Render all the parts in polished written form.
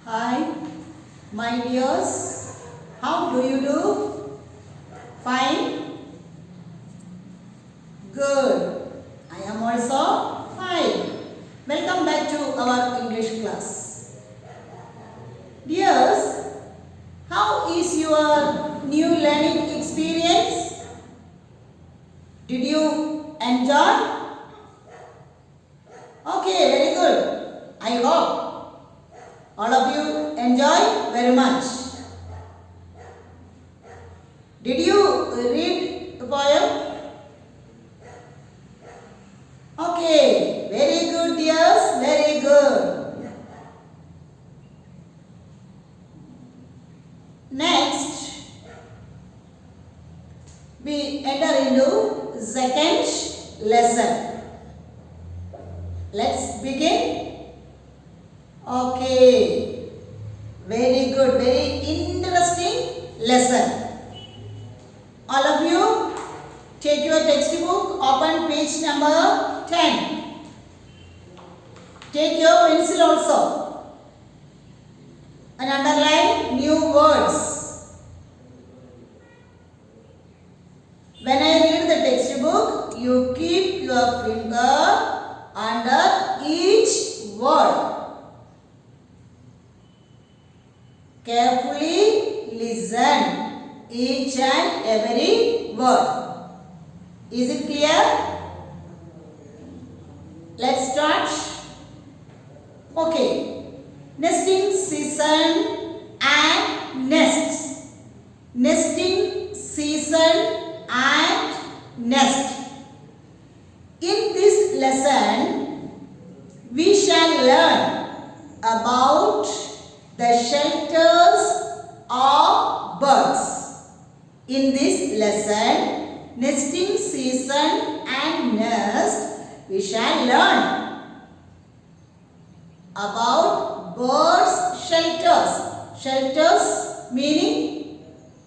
Hi, my dears. How do you do? Fine? Good. I am also fine. Welcome back to our English class. Dears, how is your new learning experience? Did you enjoy? Okay, very good. I hope all of you enjoy very much. Did you read the poem? Okay, very good dears, very good. Next, we enter into second lesson. Let's begin. Okay, very good, very interesting lesson. All of you take your textbook, open page number 10. Take your pencil also and underline new words. When I read the textbook, you keep your finger under each word. Carefully listen each and every word. Is it clear? Let's start. Okay. Nesting season and nests. Nesting season and nest. In this lesson, we shall learn about the shelters of birds. In this lesson, nesting season and nest, we shall learn about birds' shelters. Shelters meaning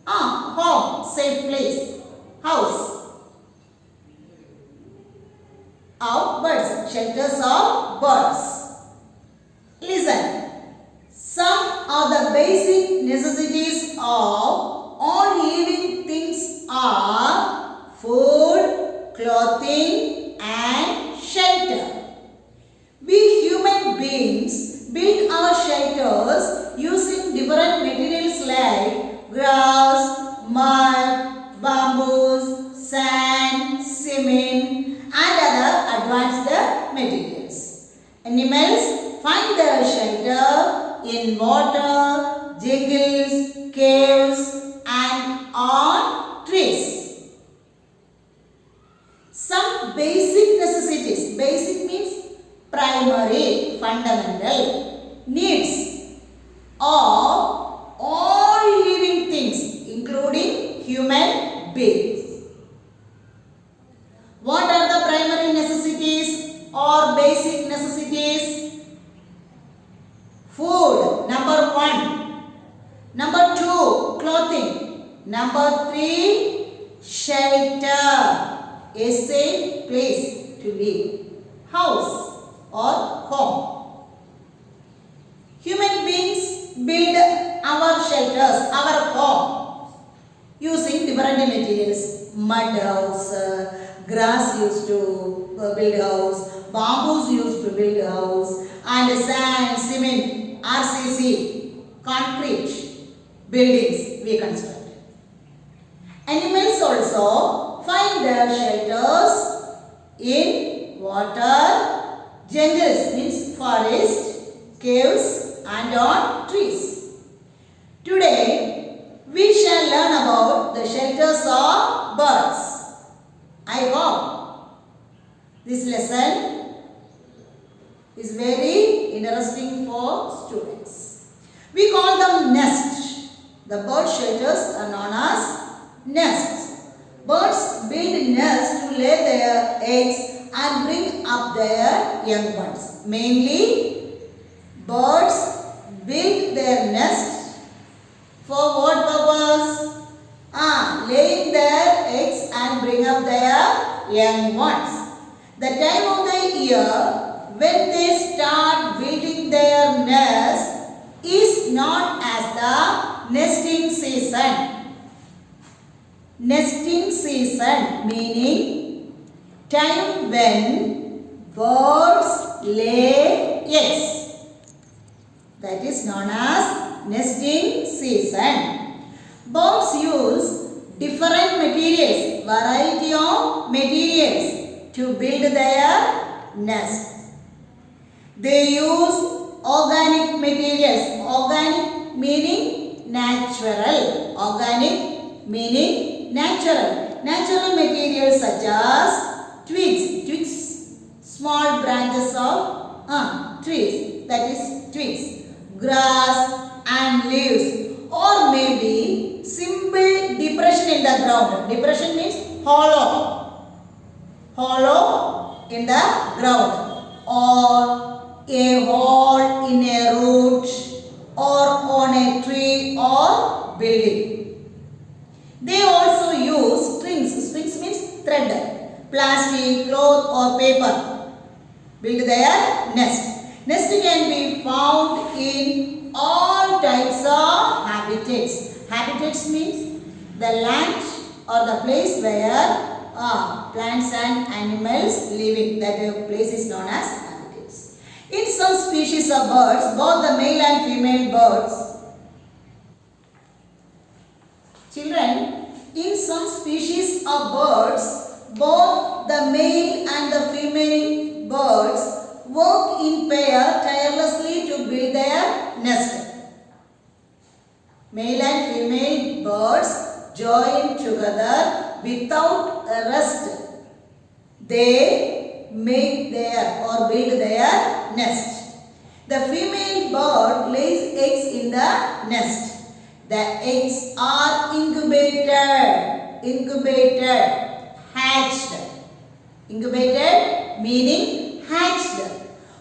home, safe place, house. Of birds, shelters of birds. Listen. Some of the basic necessities of all living things are food, clothing and shelter. We human beings build our shelters using different materials like grass, mud, bamboos, sand, cement and other advanced materials. Animals find their shelter in water, jungles, caves and on trees. Some basic necessities. Basic means primary, fundamental needs of all living things including human beings. What are the primary necessities or basic necessities? Food, number 1. Number 2, clothing. Number 3, shelter, a safe place to live, house or home. Human beings build our shelters, our home, using different materials. Mud house, grass used to build house, bamboos used to build house, and sand, cement, RCC, concrete buildings we construct. Animals also find their shelters in water, jungles means forest, caves and on trees. Today we shall learn about the shelters of birds. I hope this lesson is very interesting for students. We call them nests. The bird shelters are known as nests. Birds build nests to lay their eggs and bring up their young ones. Mainly, birds build their nests for what purpose? Laying their eggs and bring up their young ones. The time of the year when they start building their nest is known as the nesting season. Nesting season meaning time when birds lay eggs. That is known as nesting season. Birds use different materials, variety of materials to build their nest. They use organic materials. Organic meaning natural. Organic meaning natural. Natural materials such as twigs, small branches of trees, that is twigs, grass and leaves, or maybe simple depression in the ground. Depression means hollow in the ground, or a hole in a root, or on a tree or building. They also use strings. Strings means thread, plastic, cloth or paper. Build their nest. Nest can be found in all types of habitats. Habitats means the land or the place where plants and animals living. That place is known as habitats. In some species of birds, both the male and female birds. Children, in some species of birds, both the male and the female birds work in pair tirelessly to build their nest. Male and female birds join together without a rest. They make their or build their nest. The female bird lays eggs in the nest. The eggs are incubated, hatched. Incubated meaning hatched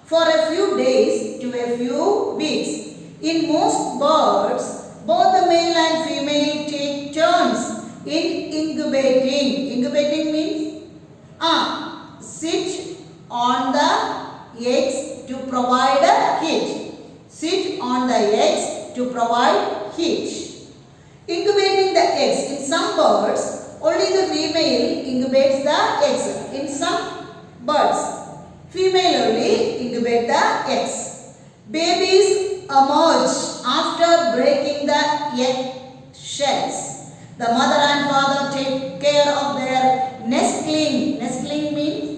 for a few days to a few weeks. In most birds, both the male and female take turns in incubating. Incubating means sit on the eggs to provide heat. Sit on the eggs to provide heat. Incubating the eggs. In some birds, only the female incubates the eggs. In some birds, female only incubate the eggs. Babies emerge after breaking the egg shells. The mother and father take care of their nestling. Nestling means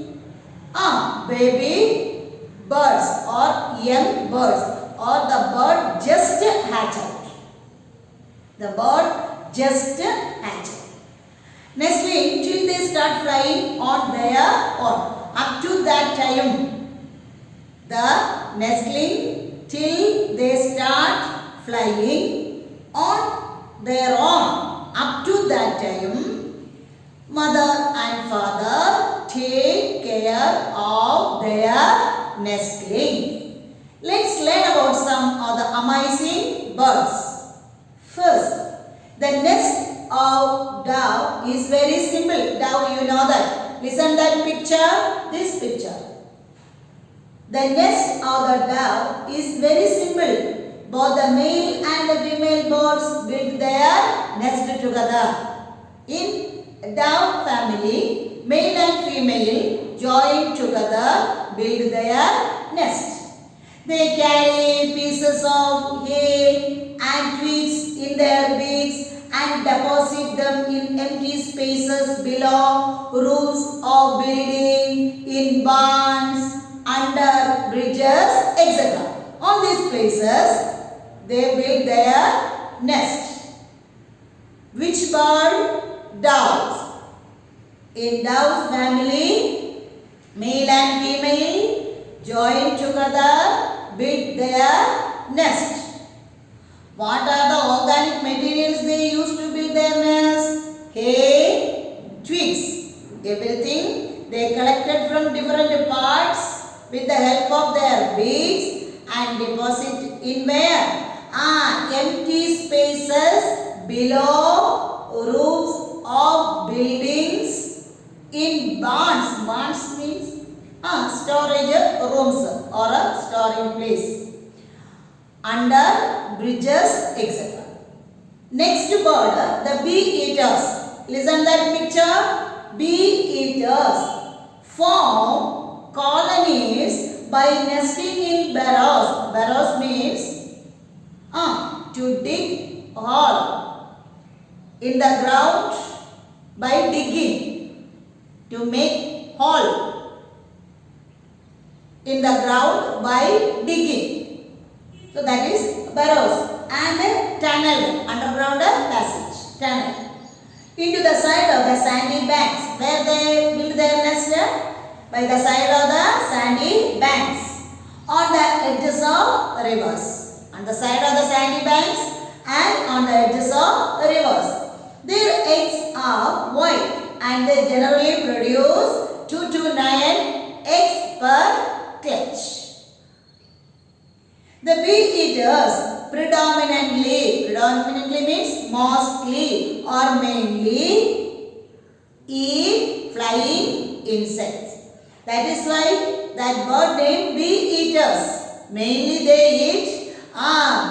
baby birds or young birds, or the bird just hatched out. The bird just hatched. Nestling till they start flying on their own. Up to that time, the nestling till they start flying on their own. Up to that time, mother and father take care of their nestling. Let's learn about some of the amazing birds. First, the nest of dove is very simple. Dove, you know that. Listen that picture, this picture. The nest of the dove is very simple. Both the male and the female birds build their nest together. In dove family, male and female join together, build their nest. They carry pieces of hay and twigs in their beaks and deposit them in empty spaces below roofs of building, in barns, under bridges, etc. On these places, they build their nest. Which bird? Doves. In dove's family, male and female join together, build their nest. What are the organic materials they use to build their nest? Hay, twigs, everything they collected from different parts with the help of their beaks and deposit in where? Empty spaces below roofs of buildings, in barns. Barns means storage rooms or a storing place. under bridges, etc. Next bird, the bee eaters. Listen that picture. Bee eaters form colonies by nesting in burrows. Burrows means to dig hole in the ground by digging, to make hole in the ground by digging. So that is burrows. And tunnel, underground passage, tunnel into the side of the sandy banks. Where they build their nest? By the side of the sandy banks, on the edges of rivers, on the side of the sandy banks and on the edges of rivers. Their eggs are white and they generally produce 2 to 9 eggs per clutch. The bee eaters predominantly means mostly or mainly eat flying insects. That is why that bird named bee eaters. Mainly they eat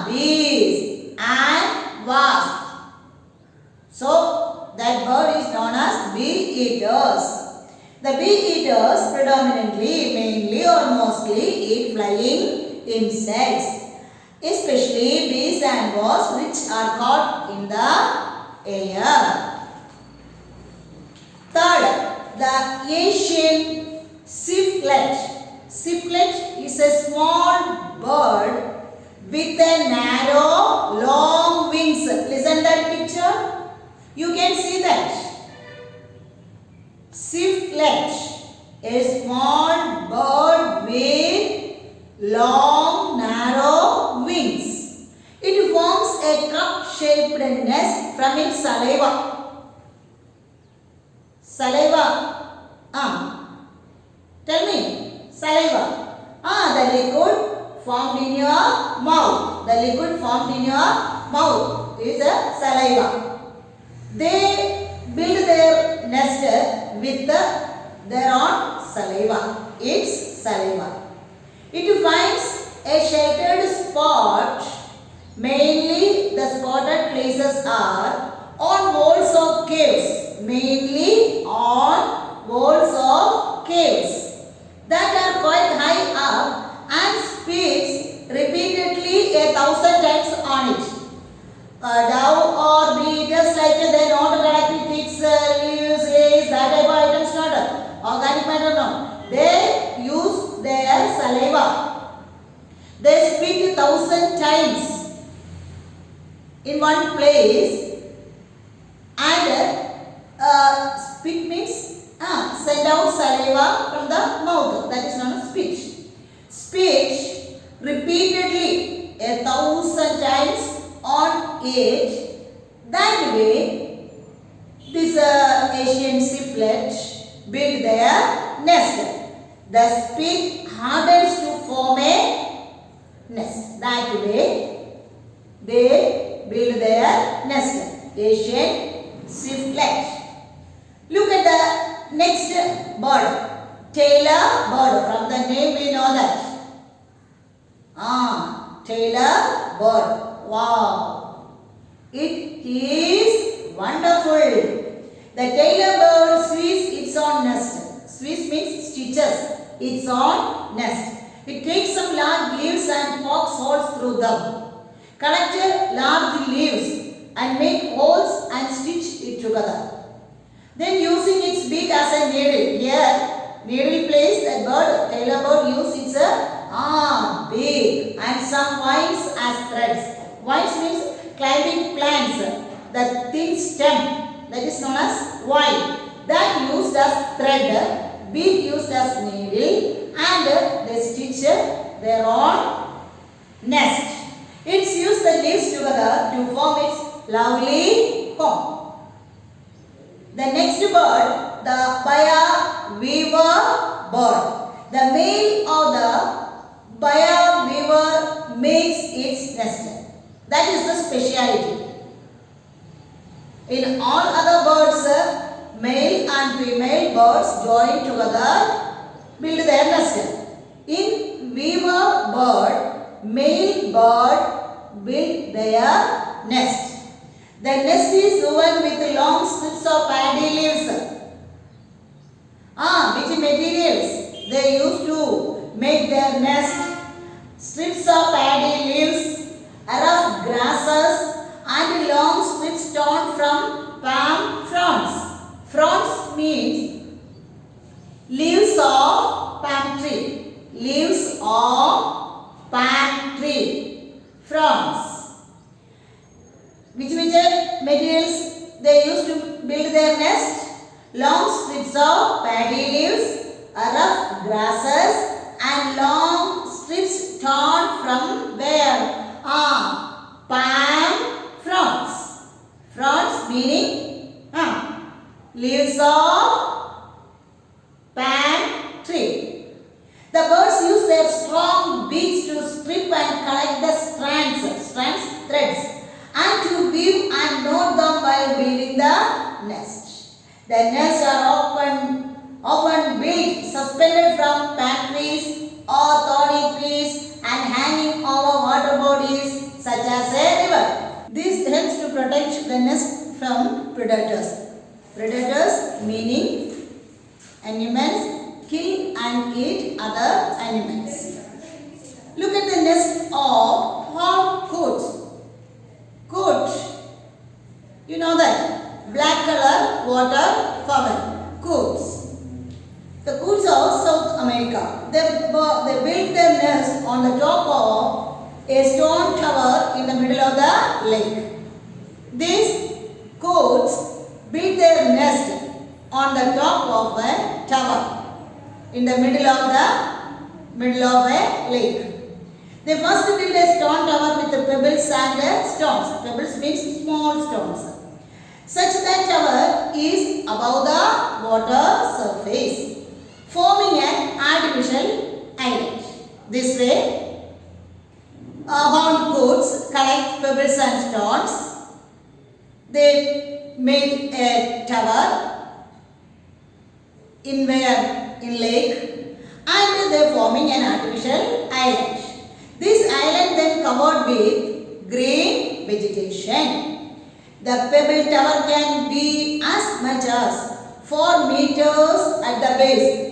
bees and wasps. So that bird is known as bee eaters. The bee eaters predominantly, mainly or mostly eat flying insects, especially bees and wasps which are caught in the air. Third, the Asian civelet. Civelet is a small bird with a narrow, long wings. Listen that picture. You can see that. Civelet, a small bird with long, narrow wings. It forms a cup-shaped nest from its saliva. Saliva. Tell me. Saliva. The liquid formed in your mouth. The liquid formed in your mouth is a saliva. They build their nest with their own saliva. It's saliva. It finds a sheltered spot. Mainly the spotted places are on walls of caves. Mainly on walls of caves that are quite high up and speaks repeatedly 1,000 times on it. Dove or bee, just like they don't collect its leaves, eggs, that type of items, not organic matter, no. They use their saliva. They speak 1,000 times in one place, and speak means send out saliva from the mouth. That is known as speech. Speech repeatedly 1,000 times on it. That way, this Asian civelet build their nest. The spit hardens to form a nest. That way, they build their nest. Asian civelet. Look at the next bird. Tailor bird. From the name we know that. Tailor bird. Wow. It is wonderful. The tailor bird sweeps its own nest. Sweeps means stitches its own nest. It takes some large leaves and pokes holes through them. Collect large leaves and make holes and stitch it together. Then using its beak as a needle. Here, needle place that bird, tailor bird use its beak and some vines as threads. Vines means climbing plants. The thin stem that is known as vine. That used as thread, beak used as needle, and they stitch their own nest. It's used the leaves together to form its lovely home. The next bird, the Baya weaver bird. The male of the Baya weaver makes its nest. That is the speciality. In all other birds, male and female birds join together, build their nest. In weaver bird, male bird build their nest. The nest is woven with long strips of paddy leaves. Which materials they used to make their nest? Strips of paddy leaves, rough grasses, and long strips torn from palm fronds. Fronds means leaves of palm tree. Leaves of palm tree. Fronds. Which materials they used to build their nest? Long strips of paddy leaves, rough grasses, and long strips torn from where? Palm fronds. Fronds meaning leaves of palm tree. The birds use their strong beaks to strip and collect the threads, and to weave and knot them while building the nest. The nests are often built suspended from palm trees or thorny trees and hanging over water bodies such as a river. This helps to protect the nest from predators. Predators meaning animals kill and eat other animals. Look at the nest of horned coot. Coot. You know that. Black color water fowl. Coots. The coots of South America. They build their nest on the top of a stone tower in the middle of the lake. These coots build their nest on the top of a tower in the middle of a lake. They first build a stone tower with the pebbles and stones. Pebbles means small stones. Such that tower is above the water surface, forming an artificial island. This way, horned coots collect pebbles and stones. They make a tower in lake, and they are forming an artificial island. This island then covered with green vegetation. The pebble tower can be as much as 4 meters at the base.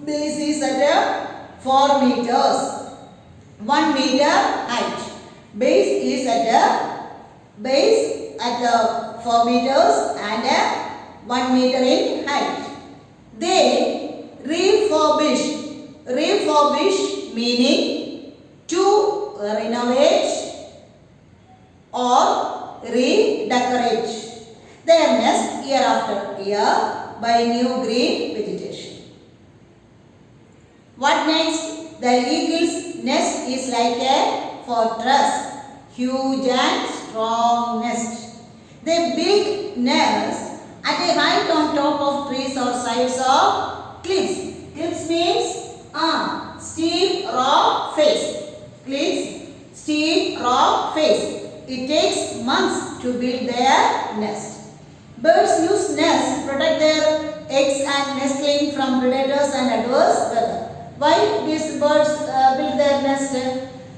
Base is at 4 meters. 1 meter height. Base is at 4 meters and 1 meter in height. They refurbish. Refurbish meaning to renovate or redecorate their nest year after year by new green vegetation. What next? The eagle's nest is like a fortress, huge and strong nest. They build nests at a height on top of trees or sides of cliffs. Cliffs means steep rock face. Cliffs, steep rock face. It takes months to build their nest. Birds use nests to protect their eggs and nestlings from predators and adverse weather. Why these birds build their nest?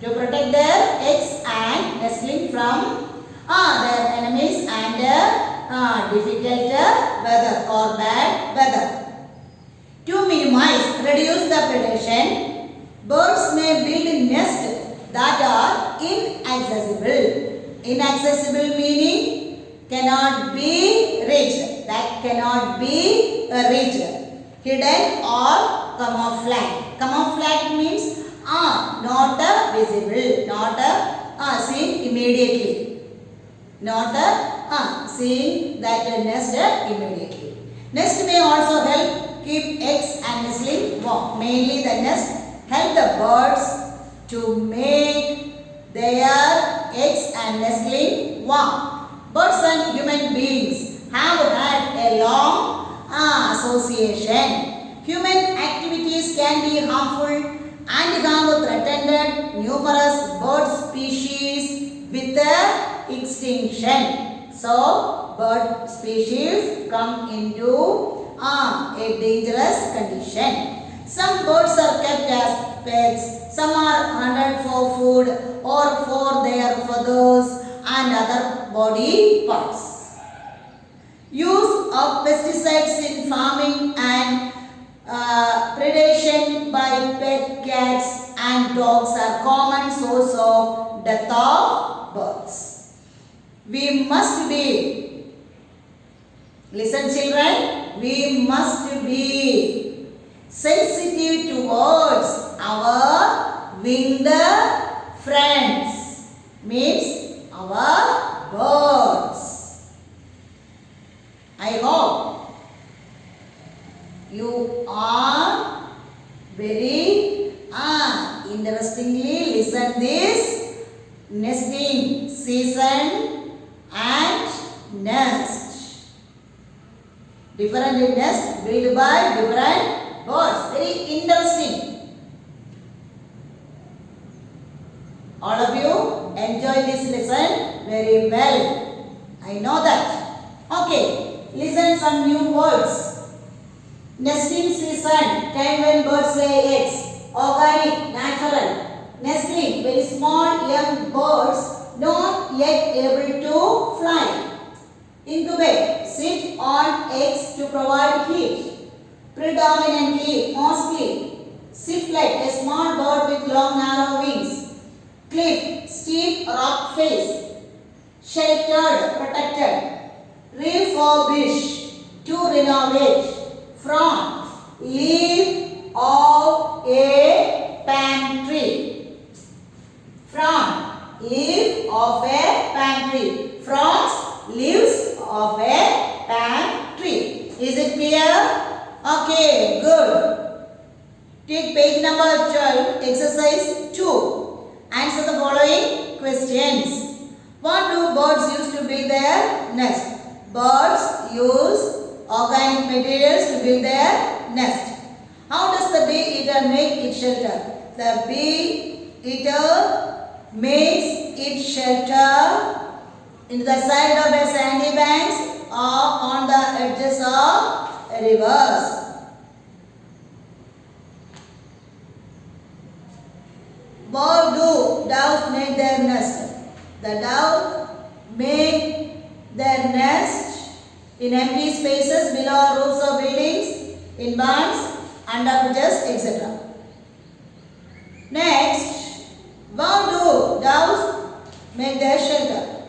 To protect their eggs and nestlings from their enemies and difficult weather or bad weather. To minimize, reduce the predation, birds may build nests that are inaccessible. Inaccessible meaning cannot be reached. That cannot be reached. Hidden or camouflage. Camouflage means not visible, not seen immediately. Not seeing that nest immediately. Nest may also help keep eggs and nestling warm. Mainly the nest help the birds to make their eggs and nestling warm. Birds and human beings have had a long association. Human activities can be harmful and have threatened numerous bird species with extinction. So, bird species come into a dangerous condition. Some birds are kept as pets. Some are hunted for food or for their feathers and other body parts. Use of pesticides in farming and predation by pet cats and dogs are common source of death of birds. We must be, listen children, we must be sensitive towards our winged friends, means our birds. I hope you are very interestingly listen this nesting season and nest. Different nest built by different birds. Very interesting. All of you enjoy this lesson very well. I know that. Okay, listen some new words. Nesting season, time when birds lay eggs. Organic, natural. Nesting, very small young birds not yet able to fly. Incubate, sit on eggs to provide heat. Predominantly, mostly. Swiftlet, a small bird with long narrow wings. Cliff, steep rock face. Sheltered, protected. Refurbish, to renovate. Front, leaf of a pantry. Front, leaf of a pantry. Fronds, leaves of a pantry. Is it clear? Okay, good. Take page number 12, exercise 2. Answer the following questions. What do birds use to build their nest? Birds use organic materials to build their nest. How does the bee eater make its shelter? The bee eater makes its shelter in the side of a sandy banks or on the edges of rivers. Where do doves make their nest? The doves make their nest in empty spaces below roofs of buildings, in barns, under bridges, etc. Next, where do doves make their shelter?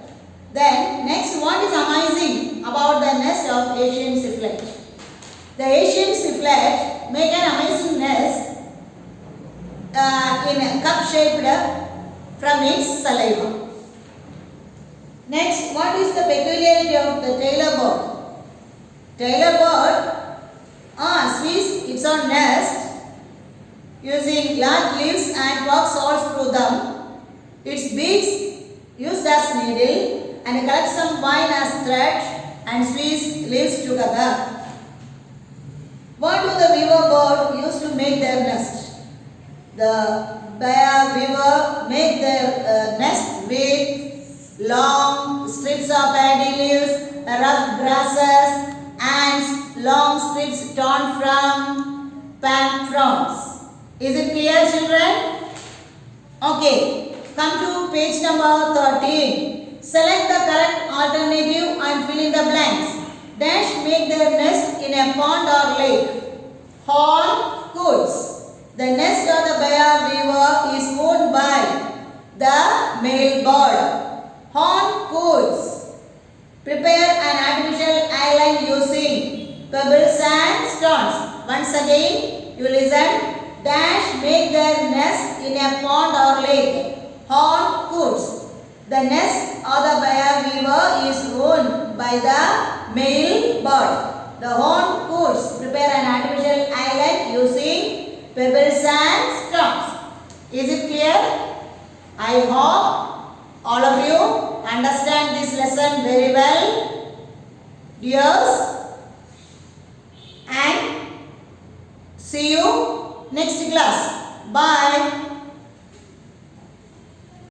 Then, next, what is amazing about the nest of Asian ciflet? The Asian ciflet make an amazing nest in a cup shaped from its saliva. Next, what is the peculiarity of the tailor bird? Tailor bird sweeps its own nest using large leaves and works holes through them. Its beaks used as needle and collects some vine as thread and squeeze leaves together. What do the weaver bird use to make their nest? The bear weaver make their nest with long strips of paddy leaves, rough grasses, and long strips torn from palm fronds. Is it clear, children? Okay, come to page number 13. Select the correct alternative and fill in the blanks. Dash make their nest in a pond or lake. Horn coots. The nest of the bear weaver is owned by the male bird. Horn coots. Prepare an artificial island using pebbles and stones. Once again, you listen. Dash make their nest in a pond or lake. Horn coots. The nest of the bear weaver is owned by the male bird. The horn coots. Prepare an artificial island using pebbles and stones. Is it clear? I hope all of you understand this lesson very well, dears, and see you next class. Bye.